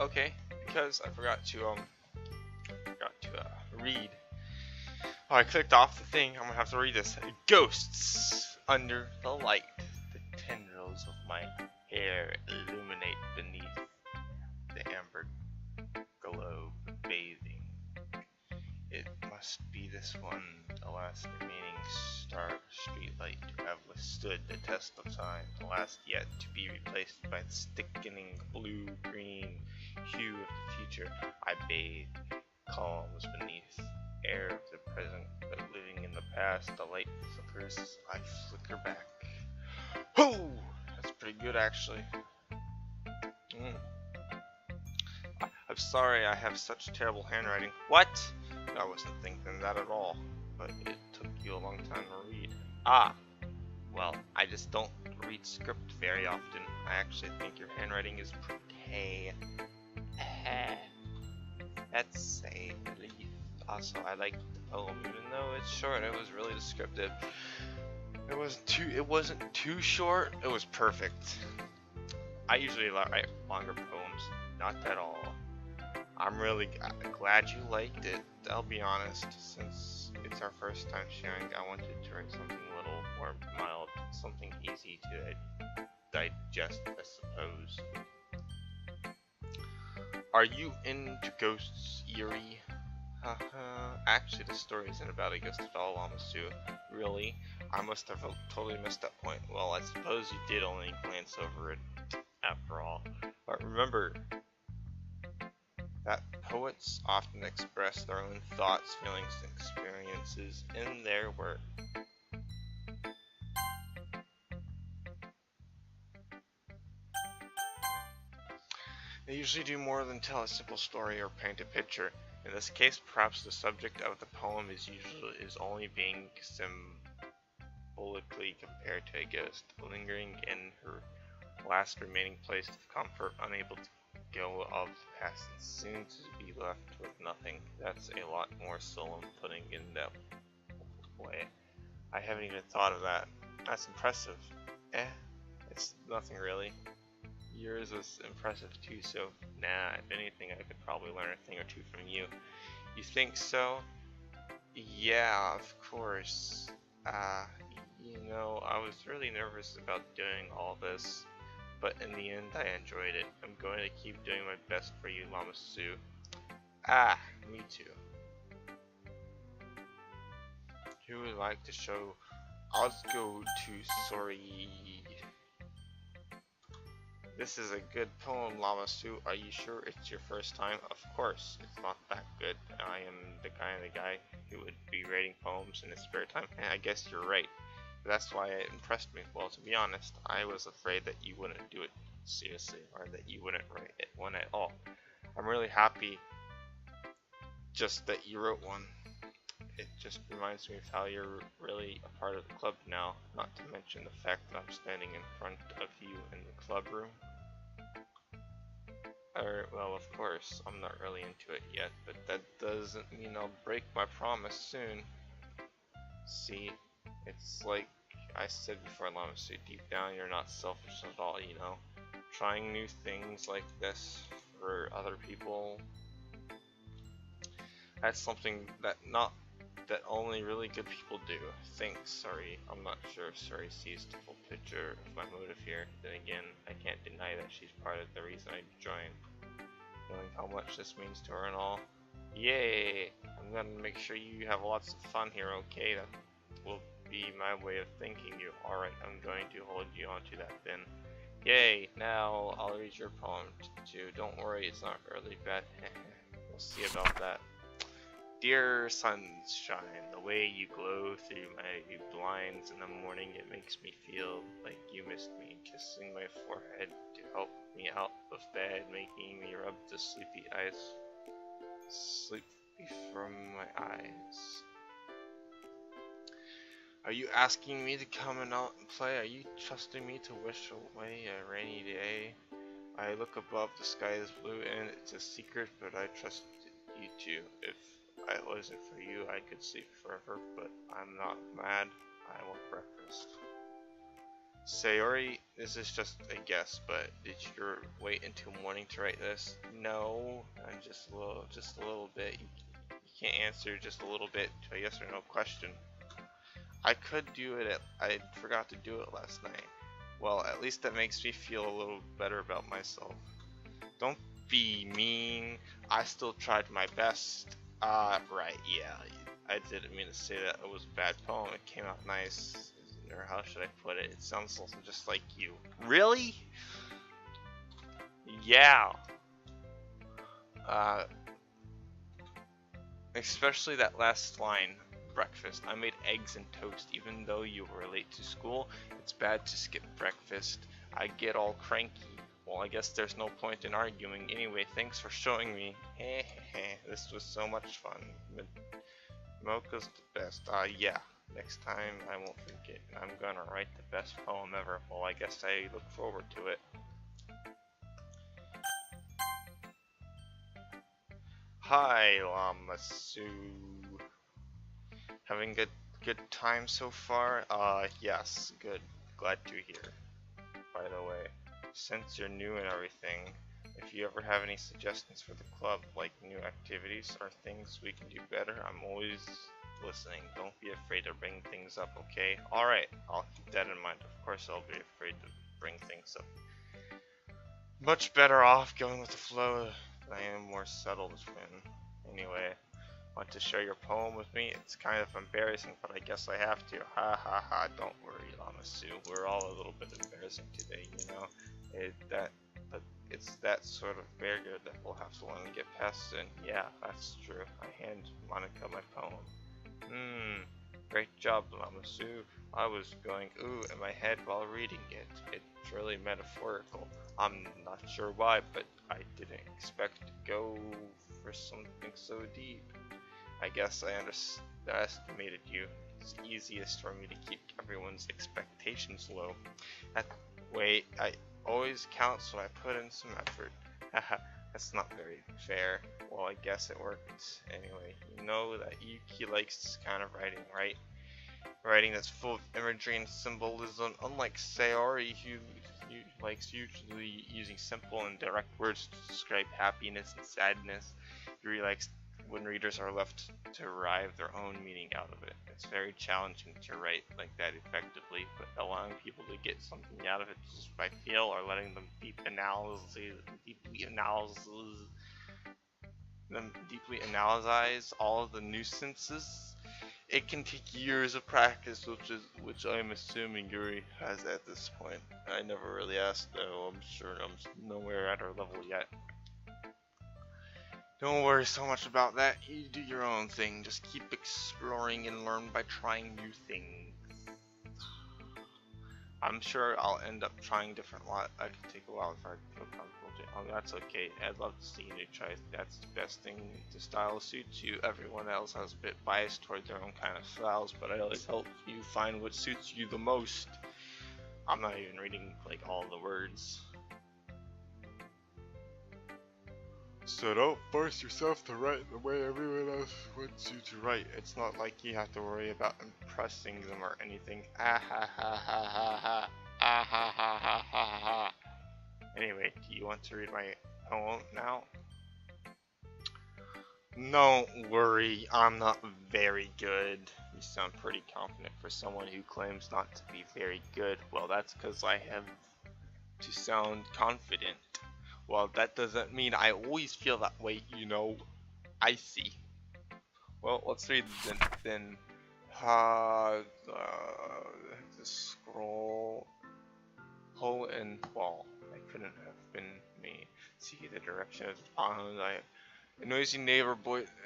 Okay, because I forgot to read. Oh, I clicked off the thing. I'm gonna have to read this. Ghosts under the light. The tendrils of my hair illuminate beneath the amber globe bathing. It must be this one, the last remaining star streetlight to have withstood the test of time, the last yet to be replaced by the sickening blue-green hue of the future. I bathe columns beneath air of the present, but living in the past, the light flickers, I flicker back. Oh, that's pretty good actually. I'm sorry I have such terrible handwriting. What? I wasn't thinking that at all, but it took you a long time to read. Ah, well, I just don't read script very often. I actually think your handwriting is pretty. That's a relief. Also, I liked the poem, even though it's short. It was really descriptive. It wasn't too short. It was perfect. I usually write longer poems, not at all. I'm really glad you liked it. I'll be honest, since it's our first time sharing, I wanted to write something a little more mild, something easy to digest, I suppose. Are you into ghosts, Yuri? Actually, the story isn't about a ghost at all, Lamasu. Really? I must have totally missed that point. Well, I suppose you did only glance over it, after all. But remember that poets often express their own thoughts, feelings, and experiences in their work. They usually do more than tell a simple story or paint a picture. In this case, perhaps the subject of the poem is only being symbolically compared to a ghost, lingering in her last remaining place of comfort, unable to go of the past, and soon to be left with nothing. That's a lot more solemn putting in that way. I haven't even thought of that. That's impressive. It's nothing really. Yours was impressive too, so nah, if anything I could probably learn a thing or two from you. You think so? Yeah, of course. You know, I was really nervous about doing all this, but in the end I enjoyed it. I'm going to keep doing my best for you, Lamasu. Me too. Who would like to show? I'll go to sorry. This is a good poem, Lamasu. Are you sure it's your first time? Of course, it's not that good. I am the kind of guy who would be writing poems in his spare time, and I guess you're right. That's why it impressed me. Well, to be honest, I was afraid that you wouldn't do it seriously, or that you wouldn't write one at all. I'm really happy just that you wrote one. It just reminds me of how you're really a part of the club now, not to mention the fact that I'm standing in front of you in the club room. Well, of course, I'm not really into it yet, but that doesn't mean I'll break my promise soon. See, it's like I said before, Lamasu, deep down you're not selfish at all, you know? Trying new things like this for other people, that's something that only really good people do. Thanks, sorry. I'm not sure if Sorry sees the full picture of my motive here. Then again, I can't deny that she's part of the reason I joined. Knowing how much this means to her and all. Yay! I'm gonna make sure you have lots of fun here, okay? That will be my way of thanking you. Alright, I'm going to hold you onto that then. Yay! Now I'll read your poem too. Don't worry, it's not really bad. We'll see about that. Dear sunshine, the way you glow through my blinds in the morning, it makes me feel like you missed me, kissing my forehead to help me out of bed, making me rub the sleep from my eyes. Are you asking me to come out and play? Are you trusting me to wish away a rainy day? I look above, the sky is blue and it's a secret, but I trust you too. If it wasn't for you, I could sleep forever, but I'm not mad. I want breakfast. Sayori, this is just a guess, but did you wait until morning to write this? No, I'm just a little bit. You can't answer just a little bit to a yes or no question. I could do it. I forgot to do it last night. Well, at least that makes me feel a little better about myself. Don't be mean. I still tried my best. Right, yeah. I didn't mean to say that it was a bad poem. It came out nice. Or how should I put it? It sounds also just like you. Really? Yeah. Especially that last line. Breakfast. I made eggs and toast even though you were late to school. It's bad to skip breakfast. I get all cranky. Well, I guess there's no point in arguing. Anyway, thanks for showing me. This was so much fun. Mocha's the best. Yeah. Next time I won't forget. I'm gonna write the best poem ever. Well, I guess I look forward to it. Hi, Lamasu. Having good time so far? Yes, good. Glad to hear. By the way, since you're new and everything, if you ever have any suggestions for the club, like new activities or things we can do better, I'm always listening. Don't be afraid to bring things up, okay? Alright, I'll keep that in mind. Of course I'll be afraid to bring things up. Much better off going with the flow than I am more settled when. Anyway, want to share your poem with me? It's kind of embarrassing, but I guess I have to. Ha ha ha, don't worry, Lamasu. We're all a little bit embarrassing today, you know? But it's that sort of barrier that we'll have to learn to get past, and yeah, that's true. I hand Monica my poem. Great job, Lamasu. I was going ooh in my head while reading it. It's really metaphorical. I'm not sure why, but I didn't expect to go for something so deep. I guess I underestimated you. It's easiest for me to keep everyone's expectations low. That way, I always counts when I put in some effort. Haha, that's not very fair. Well, I guess it worked. Anyway, you know that Yuki likes this kind of writing, right? Writing that's full of imagery and symbolism, unlike Sayori, who likes usually using simple and direct words to describe happiness and sadness. He really likes when readers are left to derive their own meaning out of it. It's very challenging to write like that effectively, but allowing people to get something out of it just by feel or letting them deeply analyze all of the nuisances. It can take years of practice, which I'm assuming Yuri has at this point. I never really asked though. I'm sure I'm nowhere at her level yet. Don't worry so much about that. You do your own thing. Just keep exploring and learn by trying new things. I'm sure I'll end up trying different lot. I could take a while if I feel comfortable. Oh, that's okay. I'd love to see you try. That's the best thing. The style suits you. Everyone else has a bit biased toward their own kind of styles, but I always help you find what suits you the most. I'm not even reading like all the words. So don't force yourself to write the way everyone else wants you to write. It's not like you have to worry about impressing them or anything. Ah ha ha ha ha ha. Ah ha ha ha ha ha. Anyway, do you want to read my poem now? Don't worry, I'm not very good. You sound pretty confident for someone who claims not to be very good. Well, that's because I have to sound confident. Well, that doesn't mean I always feel that way, you know. I see. Well, let's read then. The scroll. Hole in wall. That couldn't have been me. See the direction of the pond. A noisy neighbor,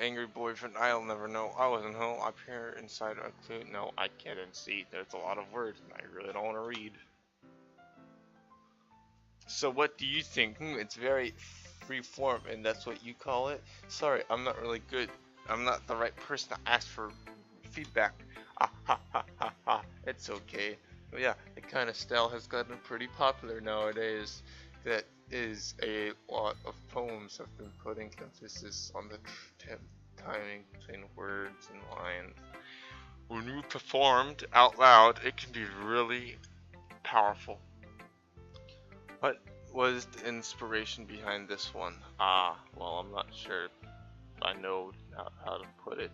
angry boyfriend. I'll never know. I wasn't home. Up here inside a clue. No, I can't see. There's a lot of words, and I really don't want to read. So what do you think? It's very free form, and that's what you call it? Sorry, I'm not really good. I'm not the right person to ask for feedback. Ah ha ha ha ha. It's okay. But yeah, the kind of style has gotten pretty popular nowadays. That is, a lot of poems have been putting emphasis on the timing between words and lines. When you performed out loud, it can be really powerful. What was the inspiration behind this one? Well, I'm not sure I know how to put it.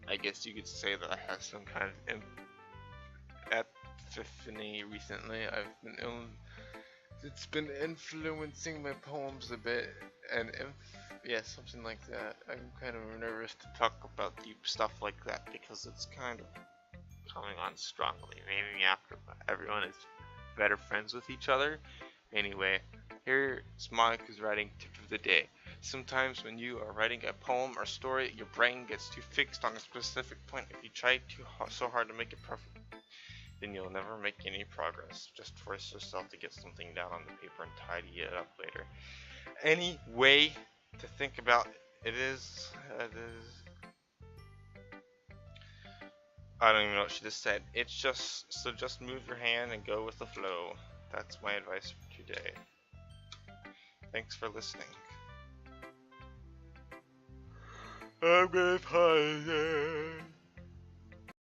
I guess you could say that I have some kind of epiphany recently. It's been influencing my poems a bit, and yeah, something like that. I'm kind of nervous to talk about deep stuff like that because it's kind of coming on strongly. Maybe after everyone is better friends with each other. Anyway, here's Monica's writing tip of the day. Sometimes when you are writing a poem or story, your brain gets too fixed on a specific point. If you try so hard to make it perfect, then you'll never make any progress. Just force yourself to get something down on the paper and tidy it up later. Any way to think about it is, I don't even know what she just said. It's just move your hand and go with the flow. That's my advice for today. Thanks for listening. I'm gonna pause.